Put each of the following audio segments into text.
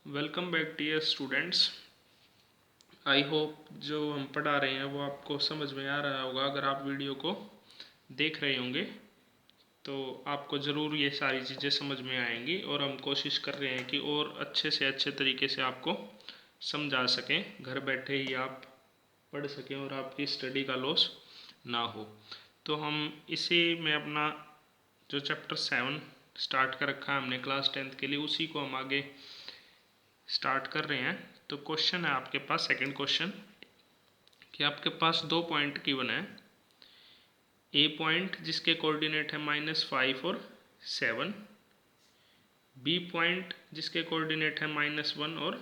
Welcome back dear students. I hope जो हम पढ़ा रहे हैं वो आपको समझ में आ रहा होगा। अगर आप वीडियो को देख रहे होंगे तो आपको ज़रूर ये सारी चीज़ें समझ में आएंगी और हम कोशिश कर रहे हैं कि और अच्छे से अच्छे तरीके से आपको समझा सकें, घर बैठे ही आप पढ़ सकें और आपकी स्टडी का लॉस ना हो। तो हम इसी में अपना जो चैप्टर 7 स्टार्ट कर रखा है हमने क्लास 10th के लिए, उसी को हम आगे स्टार्ट कर रहे हैं। तो क्वेश्चन है आपके पास, सेकंड क्वेश्चन, कि आपके पास दो पॉइंट गिवन है। ए पॉइंट जिसके कोऑर्डिनेट है -5 और 7, बी पॉइंट जिसके कोऑर्डिनेट है -1 और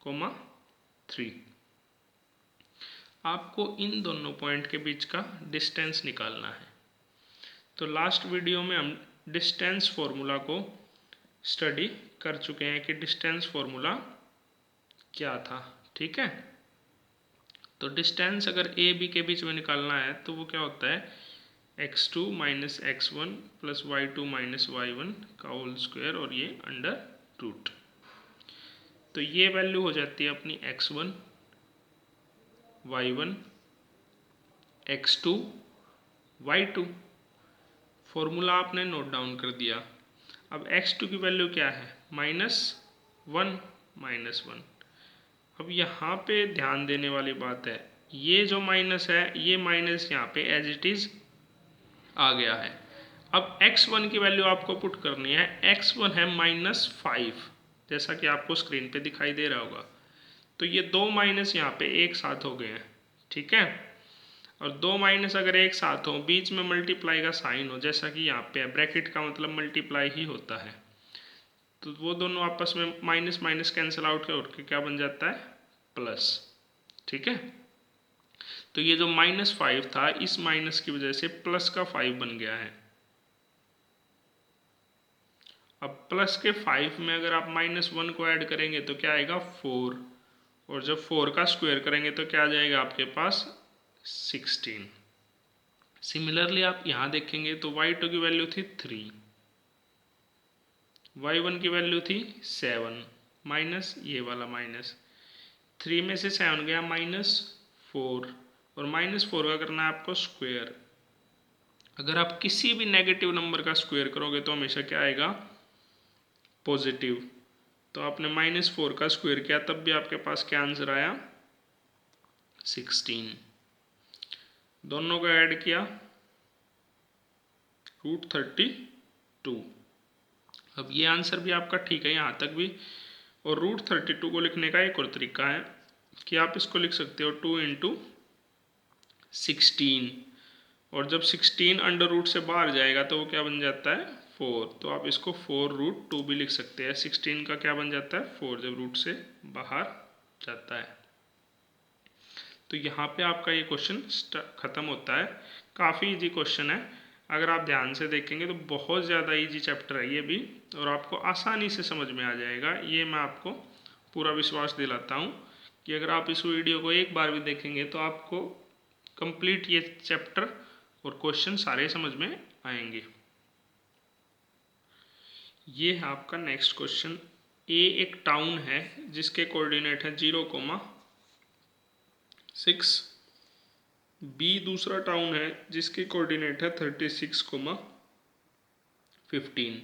-3। आपको इन दोनों पॉइंट के बीच का डिस्टेंस निकालना है। तो लास्ट वीडियो में हम डिस्टेंस फॉर्मूला को स्टडी कर चुके हैं कि डिस्टेंस फॉर्मूला क्या था। ठीक है, तो डिस्टेंस अगर ए बी के बीच में निकालना है तो वो क्या होता है, x2 minus x1 plus y2 minus y1 का होल स्क्वायर और ये अंडर रूट। तो ये वैल्यू हो जाती है अपनी x1 y1 x2 y2। Formula आपने नोट डाउन कर दिया। अब x2 की वैल्यू क्या है, -1। अब यहाँ पे ध्यान देने वाली बात है, ये जो माइनस है ये माइनस यहाँ पे एज इट इज आ गया है। अब x1 की वैल्यू आपको पुट करनी है, x1 है -5, जैसा कि आपको स्क्रीन पे दिखाई दे रहा होगा। तो ये दो माइनस यहाँ पे एक साथ हो गए हैं। ठीक है, और दो माइनस अगर एक साथ हो, बीच में मल्टीप्लाई का साइन हो, जैसा कि यहाँ पे है, ब्रैकेट का मतलब मल्टीप्लाई ही होता है, तो वो दोनों आपस में माइनस माइनस कैंसिल आउट करके क्या बन जाता है, प्लस। ठीक है, तो ये जो -5 था इस माइनस की वजह से प्लस का 5 बन गया है। अब प्लस के 5 में अगर आप -1 को ऐड करेंगे तो क्या आएगा, 4, और जब 4 का स्क्वायर करेंगे तो क्या आ जाएगा आपके पास, 16। सिमिलरली आप यहाँ देखेंगे तो y2 की वैल्यू थी 3, y1 की वैल्यू थी 7, माइनस ये वाला माइनस 3 में से 7 गया -4, और -4 का करना है आपको स्क्वायर। अगर आप किसी भी नेगेटिव नंबर का स्क्वायर करोगे तो हमेशा क्या आएगा, पॉजिटिव। तो आपने -4 का स्क्वायर किया तब भी आपके पास क्या आंसर आया, 16। दोनों को ऐड किया, √32। अब ये आंसर भी आपका ठीक है यहाँ तक भी। और √32 को लिखने का एक और तरीका है कि आप इसको लिख सकते हो 2 × 16, और जब 16 अंडर रूट से बाहर जाएगा तो वो क्या बन जाता है, 4। तो आप इसको 4√2 भी लिख सकते हैं। 16 का क्या बन जाता है, 4, जब रूट से बाहर जाता है। तो यहाँ पे आपका ये क्वेश्चन खत्म होता है। काफ़ी इजी क्वेश्चन है, अगर आप ध्यान से देखेंगे तो बहुत ज़्यादा इजी चैप्टर है ये भी, और आपको आसानी से समझ में आ जाएगा। ये मैं आपको पूरा विश्वास दिलाता हूँ कि अगर आप इस वीडियो को एक बार भी देखेंगे तो आपको कंप्लीट ये चैप्टर और क्वेश्चन सारे समझ में आएंगे। ये है आपका नेक्स्ट क्वेश्चन। ए एक टाउन है जिसके कोऑर्डिनेट है 0,6, बी दूसरा टाउन है जिसके कोऑर्डिनेट है 36,15।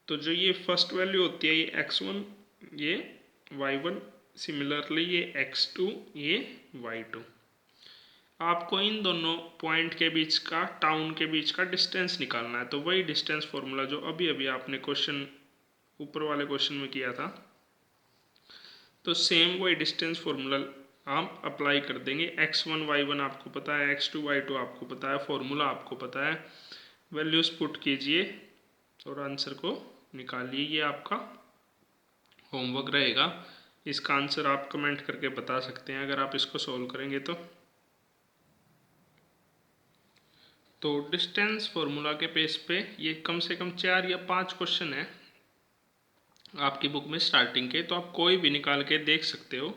तो जो ये फर्स्ट वैल्यू होती है, ये x1, ये y1, सिमिलरली ये x2, ये y2। आपको इन दोनों पॉइंट के बीच का, टाउन के बीच का डिस्टेंस निकालना है। तो वही डिस्टेंस फॉर्मूला जो अभी अभी आपने क्वेश्चन ऊपर वाले क्वेश्चन में किया था, तो सेम वही डिस्टेंस फॉर्मूला आप अप्लाई कर देंगे। x1 y1 आपको पता है, x2 y2 आपको पता है, फॉर्मूला आपको पता है, वैल्यूज पुट कीजिए और आंसर को निकालिए। ये आपका होमवर्क रहेगा। इसका आंसर आप कमेंट करके बता सकते हैं अगर आप इसको सॉल्व करेंगे तो डिस्टेंस फॉर्मूला के बेस पे ये कम से कम 4 या 5 क्वेश्चन है आपकी बुक में स्टार्टिंग के, तो आप कोई भी निकाल के देख सकते हो।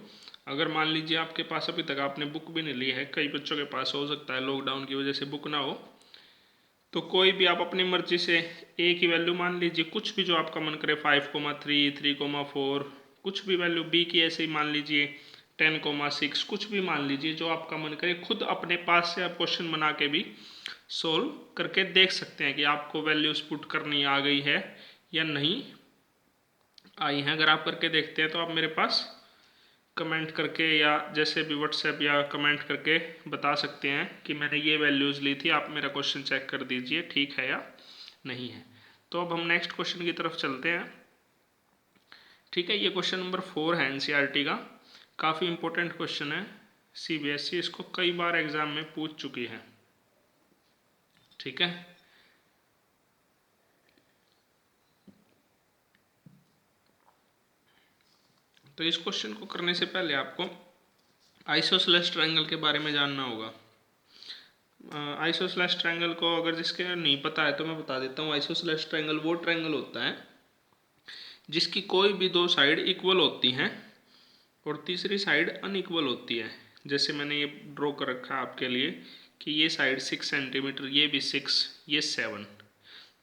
अगर मान लीजिए आपके पास अभी तक आपने बुक भी नहीं ली है, कई बच्चों के पास हो सकता है लॉकडाउन की वजह से बुक ना हो, तो कोई भी आप अपनी मर्जी से ए की वैल्यू मान लीजिए, कुछ भी जो आपका मन करे, 5,3, 3,4, कुछ भी वैल्यू। बी की ऐसे ही मान लीजिए 10,6, कुछ भी मान लीजिए जो आपका मन करे। खुद अपने पास से आप क्वेश्चन बना के भी सोल्व करके देख सकते हैं कि आपको वैल्यूज पुट करनी आ गई है या नहीं आई हैं। अगर आप करके देखते हैं तो आप मेरे पास कमेंट करके या जैसे भी व्हाट्सएप या कमेंट करके बता सकते हैं कि मैंने ये वैल्यूज़ ली थी, आप मेरा क्वेश्चन चेक कर दीजिए ठीक है या नहीं है। तो अब हम नेक्स्ट क्वेश्चन की तरफ चलते हैं। ठीक है, ये क्वेश्चन नंबर 4 है एनसीईआरटी का। काफ़ी इंपॉर्टेंट क्वेश्चन है, सीबीएसई इसको कई बार एग्जाम में पूछ चुकी है। ठीक है, तो इस क्वेश्चन को करने से पहले आपको आइसोसेलेस ट्रायंगल के बारे में जानना होगा। आइसोसेलेस ट्रायंगल को अगर जिसके नहीं पता है तो मैं बता देता हूँ। आइसोसेलेस ट्रायंगल वो ट्रायंगल होता है जिसकी कोई भी दो साइड इक्वल होती हैं और तीसरी साइड अनइक्वल होती है। जैसे मैंने ये ड्रॉ कर रखा है आपके लिए कि ये साइड 6 सेंटीमीटर, ये भी 6, ये 7,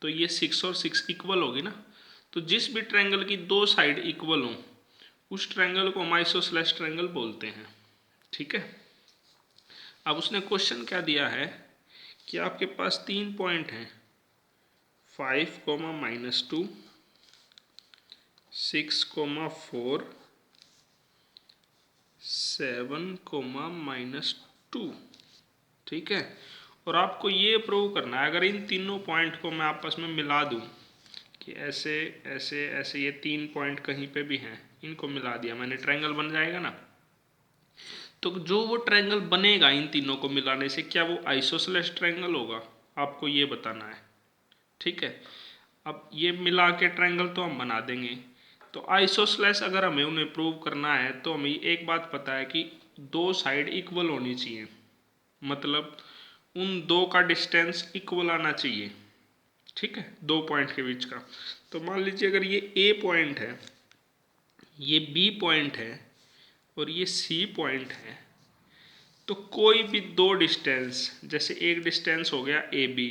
तो ये 6 और 6 इक्वल होगी ना। तो जिस भी ट्रायंगल की दो साइड इक्वल हों उस ट्रायंगल को हम आइसोसेलेस ट्रायंगल बोलते हैं। ठीक है, अब उसने क्वेश्चन क्या दिया है कि आपके पास 3 पॉइंट हैं, 5, -2, 6, 4, 7, -2। ठीक है, और आपको ये प्रूव करना है, अगर इन तीनों पॉइंट को मैं आपस में मिला दूं कि ऐसे ऐसे ऐसे ये 3 पॉइंट कहीं पे भी हैं, इनको मिला दिया मैंने, ट्रायंगल बन जाएगा ना। तो जो वो ट्रायंगल बनेगा इन तीनों को मिलाने से, क्या वो आइसोसेलेस ट्रायंगल होगा, आपको ये बताना है। ठीक है, अब ये मिला के ट्रायंगल तो हम बना देंगे। तो आइसोसेलेस अगर हमें उन्हें प्रूव करना है तो हमें एक बात पता है कि दो साइड इक्वल होनी चाहिए, मतलब उन दो का डिस्टेंस इक्वल आना चाहिए। ठीक है, दो पॉइंट के बीच का। तो मान लीजिए अगर ये ए पॉइंट है, ये बी पॉइंट है और ये सी पॉइंट है, तो कोई भी दो डिस्टेंस, जैसे एक डिस्टेंस हो गया ए बी,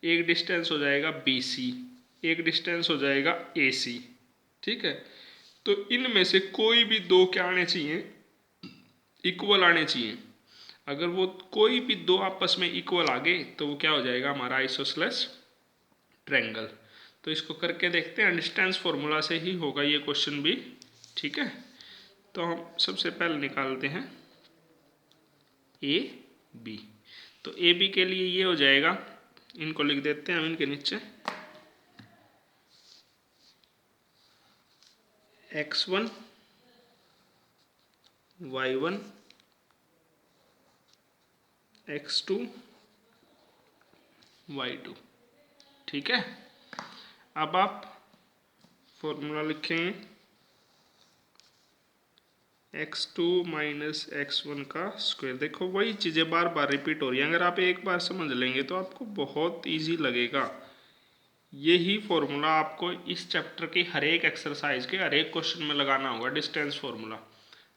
एक डिस्टेंस हो जाएगा बी सी, एक डिस्टेंस हो जाएगा ए सी। ठीक है, तो इनमें से कोई भी दो क्या आने चाहिए, इक्वल आने चाहिए। अगर वो कोई भी दो आपस में इक्वल आ गए तो वो क्या हो जाएगा, हमारा आइसोसेलेस ट्रायंगल। तो इसको करके देखते हैं, डिस्टेंस फॉर्मूला से ही होगा ये क्वेश्चन भी। ठीक है, तो हम सबसे पहले निकालते हैं ए बी। तो ए बी के लिए ये हो जाएगा, इनको लिख देते हैं हम इनके नीचे, x1 y1 x2 y2। ठीक है, अब आप फॉर्मूला लिखेंगे x2 - x1 का स्क्वायर। देखो वही चीज़ें बार बार रिपीट हो रही हैं, अगर आप एक बार समझ लेंगे तो आपको बहुत इजी लगेगा। यही फॉर्मूला आपको इस चैप्टर की हर एक एक्सरसाइज के हर एक क्वेश्चन में लगाना होगा, डिस्टेंस फॉर्मूला।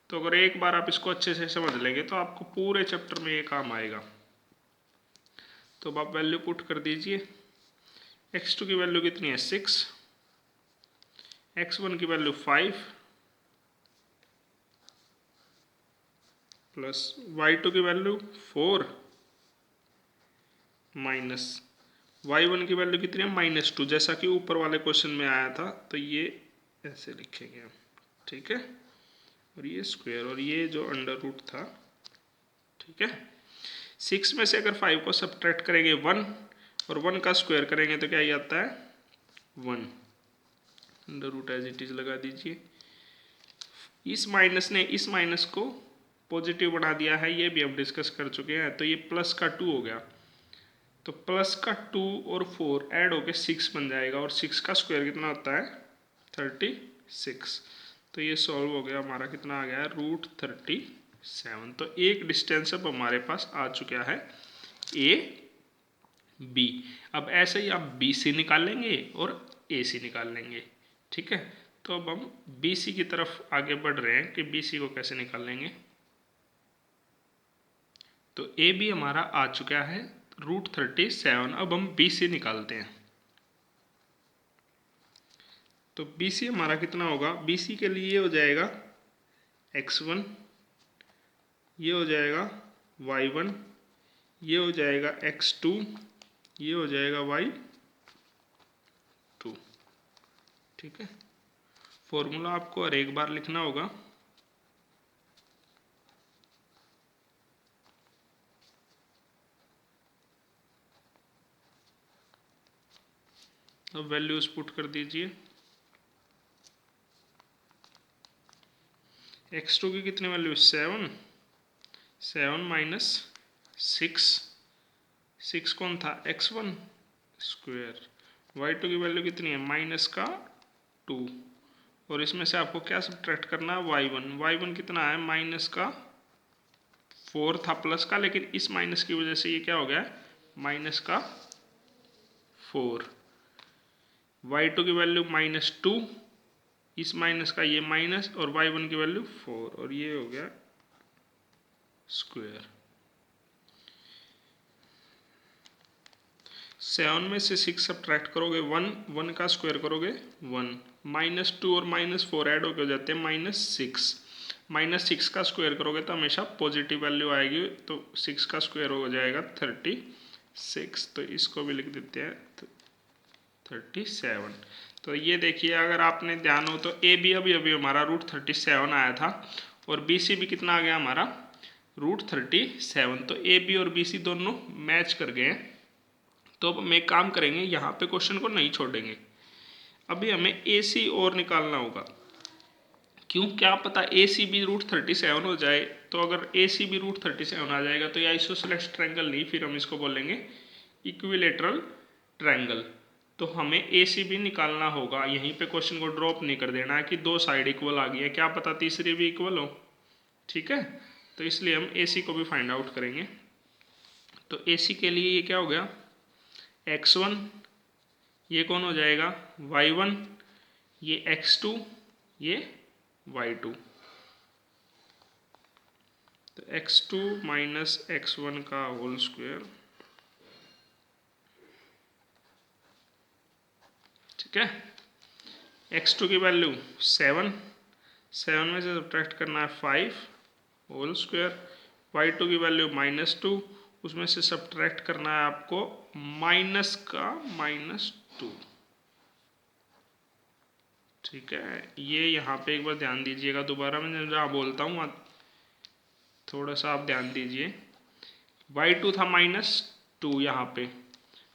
तो अगर एक बार आप इसको अच्छे से समझ लेंगे तो आपको पूरे चैप्टर में ये काम आएगा। तो अब आप वैल्यू पुट कर दीजिए। x2 की वैल्यू कितनी है 6, x1 की वैल्यू 5 प्लस y2 की वैल्यू 4 माइनस y1 की वैल्यू कितनी है -2, जैसा कि ऊपर वाले क्वेश्चन में आया था। तो ये ऐसे लिखेंगे हम। ठीक है, और ये स्क्वायर और ये जो अंडर रूट था। ठीक है, 6 में से अगर 5 को सब्ट्रैक्ट करेंगे 1 और 1 का स्क्वायर करेंगे तो क्या आता है 1, under root as it is लगा दीजिए। इस माइनस ने इस माइनस को पॉजिटिव बना दिया है, ये भी हम डिस्कस कर चुके हैं। तो ये प्लस का 2 हो गया, तो प्लस का 2 और 4 ऐड होके 6 बन जाएगा, और 6 का स्क्वायर कितना होता है 36। तो ये सॉल्व हो गया, हमारा कितना आ गया है √37। तो एक डिस्टेंस अब हमारे पास आ चुका है ए बी। अब ऐसे ही आप बी सी निकाल लेंगे और ए सी निकाल लेंगे। ठीक है, तो अब हम बी सी की तरफ आगे बढ़ रहे हैं कि बी सी को कैसे निकाल लेंगे। तो ए बी हमारा आ चुका है, √37। अब हम BC निकालते हैं। तो BC हमारा कितना होगा? BC के लिए ये हो जाएगा x1, ये हो जाएगा y1, ये हो जाएगा x2, ये हो जाएगा y2। ठीक है, फॉर्मूला आपको हर एक बार लिखना होगा। अब वैल्यूज पुट कर दीजिए। x2 की कितनी वैल्यू? 7 माइनस 6 कौन था? x1 square. y2 की वैल्यू कितनी है? -2। और इसमें से आपको क्या सब्ट्रैक्ट करना है? y1 कितना है? -4 था प्लस का, लेकिन इस माइनस की वजह से ये क्या हो गया? -4। y2 की वैल्यू -2, इस माइनस का ये माइनस, और y1 की वैल्यू 4, और ये हो गया स्क्वायर। 7 में से 6 सब्ट्रैक्ट करोगे 1 का स्क्वायर करोगे 1, -2 और -4 ऐड होकर हो जाते हैं -6। -6 का स्क्वायर करोगे तो हमेशा पॉजिटिव वैल्यू आएगी, तो 6 का स्क्वायर हो जाएगा 36। तो इसको भी लिख देते हैं 37। तो ये देखिए, अगर आपने ध्यान हो तो ए बी अभी अभी हमारा √37 आया था, और बी सी भी कितना आ गया हमारा? √37। तो ए बी और बी सी दोनों मैच कर गए हैं। तो अब हम एक काम करेंगे, यहाँ पे क्वेश्चन को नहीं छोड़ेंगे, अभी हमें ए सी और निकालना होगा। क्यों? क्या पता ए सी भी √37 हो जाए। तो अगर ए सी भी √37 आ जाएगा तो ये आइसोसेलेस ट्रायंगल नहीं, फिर हम इसको बोलेंगे इक्विलेटरल ट्रायंगल। तो हमें ए सी भी निकालना होगा। यहीं पे क्वेश्चन को ड्रॉप नहीं कर देना है कि दो साइड इक्वल आ गई है, क्या पता तीसरी भी इक्वल हो। ठीक है, तो इसलिए हम ए सी को भी फाइंड आउट करेंगे। तो ए सी के लिए ये क्या हो गया? x1, ये कौन हो जाएगा? y1, ये x2, ये y2। तो x2 माइनस x1 का होल स्क्वायर। ठीक है, x2 की वैल्यू 7 में से सब्ट्रैक्ट करना है 5 होल स्क्वायर। y2 की वैल्यू -2, उसमें से सब्ट्रैक्ट करना है आपको माइनस का -2। ठीक है, ये यहाँ पे एक बार ध्यान दीजिएगा, दोबारा मैं जहाँ बोलता हूँ थोड़ा सा आप ध्यान दीजिए। y2 था -2 यहाँ पे,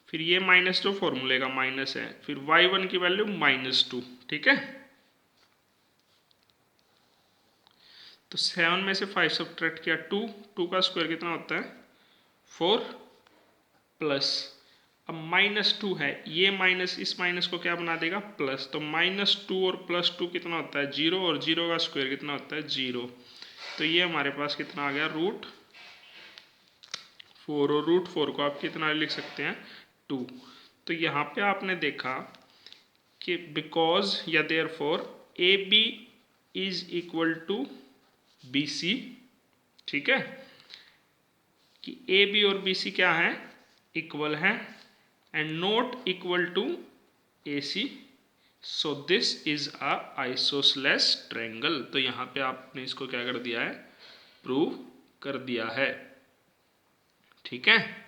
फिर ये माइनस जो फॉर्मूले का माइनस है, फिर y1 की वैल्यू -2। ठीक है, तो 7 में से 5 सब्ट्रैक्ट किया 2 का स्क्वायर कितना होता है? 4 प्लस, अब -2 है, ये माइनस इस माइनस को क्या बना देगा? प्लस। तो -2 और +2 कितना होता है? 0, और 0 का स्क्वायर कितना होता है? 0। तो ये हमारे पास कितना आ गया? √4। और √4 को आप कितना लिख सकते हैं? 2। तो यहाँ पे आपने देखा कि बिकॉज या therefore A B is equal to B C. ठीक है, कि ए बी और बी सी क्या है? इक्वल है, and not equal to A C. So this is a isosceles triangle. तो यहाँ पे आपने इसको क्या कर दिया है? प्रूव कर दिया है। ठीक है,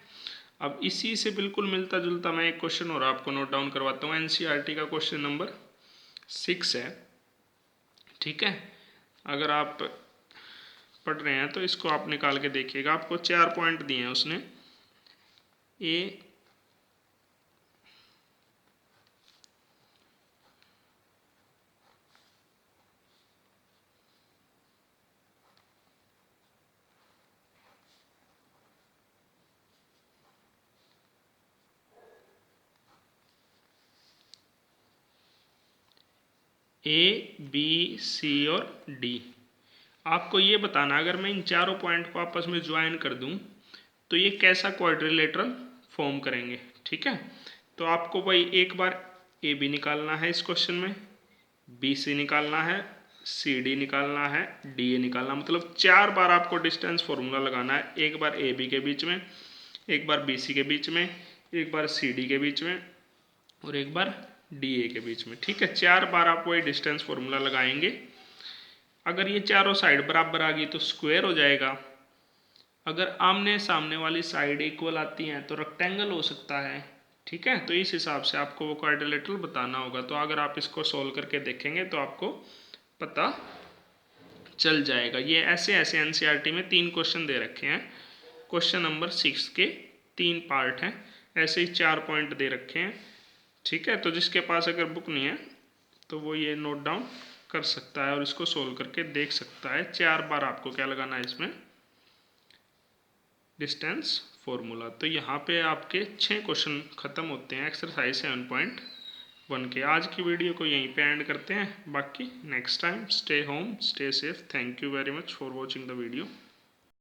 अब इसी से बिल्कुल मिलता जुलता मैं एक क्वेश्चन और आपको नोट डाउन करवाता हूँ। एनसीईआरटी का क्वेश्चन नंबर 6 है। ठीक है, अगर आप पढ़ रहे हैं तो इसको आप निकाल के देखिएगा। आपको 4 पॉइंट दिए हैं उसने। ए बी सी और डी। आपको ये बताना, अगर मैं इन चारों पॉइंट को आपस में ज्वाइन कर दूं तो ये कैसा क्वाड्रिलेटरल फॉर्म करेंगे। ठीक है, तो आपको भाई एक बार ए बी निकालना है इस क्वेश्चन में, बी सी निकालना है, सी डी निकालना है, डी ए निकालना, मतलब 4 बार आपको डिस्टेंस फॉर्मूला लगाना है। एक बार ए बी के बीच में, एक बार BC के बीच में, एक बार CD के बीच में और एक बार DA के बीच में। ठीक है, 4 बार आप वही डिस्टेंस फॉर्मूला लगाएंगे। अगर ये चारों साइड बराबर आ गई तो स्क्वायर हो जाएगा। अगर आमने सामने वाली साइड इक्वल आती हैं तो रेक्टेंगल हो सकता है। ठीक है, तो इस हिसाब से आपको वो क्वाड्रिलेटरल बताना होगा। तो अगर आप इसको सोल्व करके देखेंगे तो आपको पता चल जाएगा। ये ऐसे ऐसे NCERT में 3 क्वेश्चन दे रखे हैं। क्वेश्चन नंबर 6 के 3 पार्ट हैं, ऐसे ही 4 पॉइंट दे रखे हैं। ठीक है, तो जिसके पास अगर बुक नहीं है तो वो ये नोट डाउन कर सकता है और इसको सोल्व करके देख सकता है। 4 बार आपको क्या लगाना है इसमें, डिस्टेंस फॉर्मूला। तो यहाँ पे आपके 6 क्वेश्चन खत्म होते हैं एक्सरसाइज 7.1 के। आज की वीडियो को यहीं पे एंड करते हैं। बाकी next time stay home, stay safe. Thank you very much for watching the video.